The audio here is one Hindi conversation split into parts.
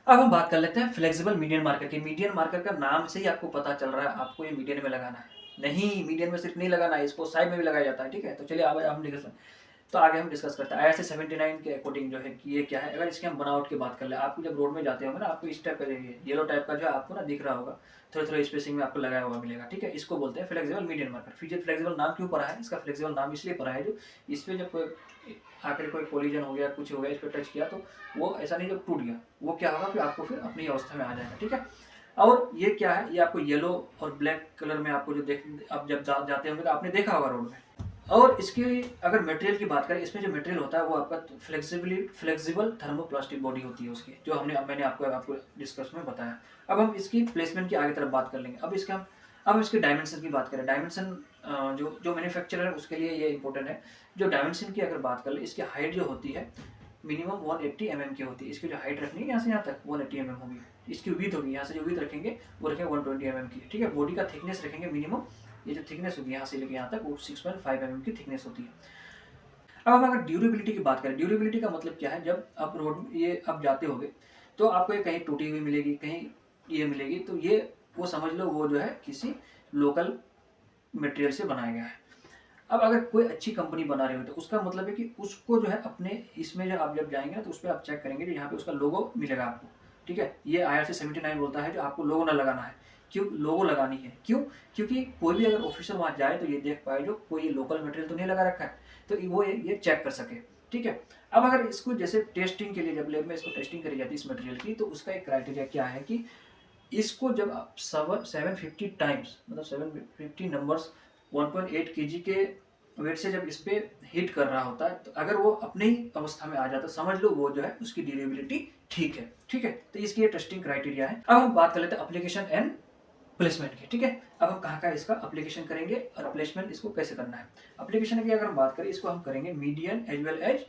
अब हम बात कर लेते हैं फ्लेक्सिबल मीडियन मार्कर की। मीडियन मार्कर का नाम से ही आपको पता चल रहा है आपको ये मीडियन में लगाना है। नहीं, मीडियन में सिर्फ नहीं लगाना है, इसको साइड में भी लगाया जाता है, ठीक है। तो चलिए अब हम तो आगे हम डिस्कस करते हैं। ISO 79 के अकॉर्डिंग जो है कि ये क्या है, अगर इसकी हम बनावट की बात कर ले, आपको जब रोड में जाते होंगे ना, आपको इस टाइप का येलो टाइप का जो है आपको ना दिख रहा होगा, थोड़े थोड़े स्पेसिंग में आपको लगाया हुआ मिलेगा, ठीक है। इसको बोलते हैं फ्लेक्सिबल मीडियन मार्कर। फिर फ्लेक्सिबल नाम क्यों पड़ा है, इसका फ्लेक्सिबल नाम इसलिए पड़ा है जो इस पर जब कोई आखिर कोई कोलिजन हो गया, कुछ हो गया, इस पर टच किया तो वो ऐसा नहीं जब टूट गया, वो क्या होगा, फिर आपको फिर अपनी अवस्था में आ जाएगा, ठीक है। और ये क्या है, ये आपको येलो और ब्लैक कलर में आपको जो देख, आप जब जाते होंगे तो आपने देखा होगा रोड में। और इसकी अगर मटेरियल की बात करें, इसमें जो मटेरियल होता है वो आपका फ्लेक्सिबल थर्मोप्लास्टिक बॉडी होती है उसकी, जो मैंने आपको डिस्कस में बताया। अब हम इसकी प्लेसमेंट की आगे तरफ बात कर लेंगे। अब इसके डायमेंशन की बात करें। डायमेंशन जो जो मैन्युफैक्चरर है उसके लिए ये इंपॉर्टेंट है। जो डायमेंशन की अगर बात कर ले, इसकी हाइट जो होती है मिनिमम 180 mm की होती है। इसकी जो हाइट रखनी है यहाँ से यहाँ तक 180 mm होगी। इसकी विड्थ होगी, यहाँ से जो विड्थ रखेंगे वो रखेंगे 120 mm की, ठीक है। बॉडी का थिकनेस रखेंगे मिनिमम, ये जो थिकनेस होगी यहाँ से लेके यहाँ तक वो 6.5 mm की थिकनेस होती है। अब हम अगर ड्यूरेबिलिटी की बात करें, ड्यूरेबिलिटी का मतलब क्या है, जब आप रोड ये आप जाते होगे तो आपको ये कहीं टूटी हुई मिलेगी, कहीं ये मिलेगी, तो ये वो समझ लो वो जो है किसी लोकल मटेरियल से बनाया गया है। अब अगर कोई अच्छी कंपनी बना रही हो तो उसका मतलब है कि उसको जो है अपने इसमें जो आप जब जाएंगे ना तो उस पर आप चेक करेंगे, जो यहाँ पे उसका लोगो मिलेगा आपको, ठीक है। ये IRC 79 बोलता है जो आपको लोगो ना लगाना है। क्यों लोगो लगानी है, क्यों? क्योंकि कोई भी अगर ऑफिसर वहाँ जाए तो ये देख पाए जो कोई लोकल मटेरियल तो नहीं लगा रखा है, तो वो ये चेक कर सके, ठीक है। अब अगर इसको जैसे टेस्टिंग के लिए जब लैब में इसको टेस्टिंग करी जाती है इस मटेरियल की, तो उसका एक क्राइटेरिया क्या है कि इसको जब आप 750 टाइम्स मतलब 750 नंबर्स 1.8 kg के वेट से जब इस पे हिट कर रहा होता है, तो अगर वो अपने ही अवस्था में आ जाता है, समझ लो वो जो है उसकी ड्यूरेबिलिटी ठीक है, ठीक है। तो इसकी ये टेस्टिंग क्राइटेरिया है। अब हम बात कर लेते हैं एप्लीकेशन एंड प्लेसमेंट की, ठीक है। अब हम कहाँ इसका एप्लीकेशन करेंगे और प्लेसमेंट इसको कैसे करना है। एप्लीकेशन की अगर हम बात करें, इसको हम करेंगे median as well as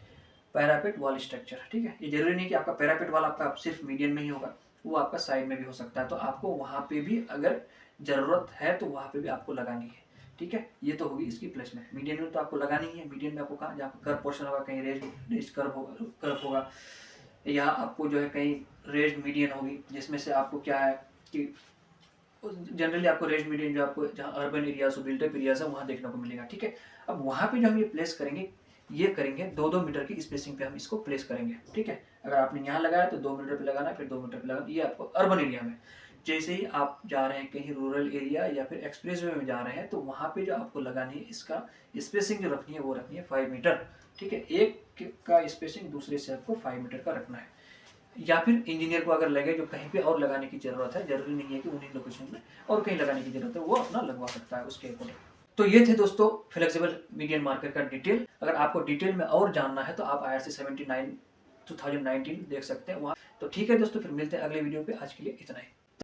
parapet wall structure, ठीक है। ये जरूरी नहीं कि आपका पैरापेट वाल आपका सिर्फ मीडियन में ही होगा, वो आपका साइड में भी हो सकता है। तो आपको वहाँ पे भी अगर जरूरत है तो वहाँ पे भी आपको लगानी है, ठीक है। ये तो होगी इसकी प्लेसमेंट। मीडियन में तो आपको लगानी ही है। मीडियन में आपको कहाँ, जहाँ कर्व पोर्शन होगा, कहीं रेज कर्व होगा, या आपको जो है कहीं रेज मीडियन होगी, जिसमें से आपको क्या है कि जनरली आपको रेज मीडियन जो आपको जहाँ अर्बन एरियाज बिल्डअप एरियाज है वहाँ देखने को मिलेगा, ठीक है। अब वहाँ पे जो हम ये प्लेस करेंगे, ये करेंगे 2-2 मीटर की स्पेसिंग पे हम इसको प्लेस करेंगे, ठीक है। अगर आपने यहाँ लगाया तो 2 मीटर पे लगाना है, फिर 2 मीटर पे लगाना। ये आपको अर्बन एरिया में। जैसे ही आप जा रहे हैं कहीं रूरल एरिया या फिर एक्सप्रेस वे में जा रहे हैं, तो वहाँ पे जो आपको लगानी है, इसका स्पेसिंग जो रखनी है वो रखनी है 5 मीटर, ठीक है। एक का स्पेसिंग दूसरे से आपको 5 मीटर का रखना है। या फिर इंजीनियर को अगर लगे जो कहीं पे और लगाने की जरूरत है, जरूरी नहीं है कि उन्हीं लोकेशन में और कहीं लगाने की जरूरत है, वो अपना लगवा सकता है उसके अकॉर्डिंग। तो ये थे दोस्तों फ्लेक्सिबल मीडियन मार्कर का डिटेल। अगर आपको डिटेल में और जानना है तो आप IRC 79 2019 देख सकते हैं वहाँ। तो ठीक है दोस्तों, फिर मिलते हैं अगले वीडियो पे। आज के लिए इतना ही।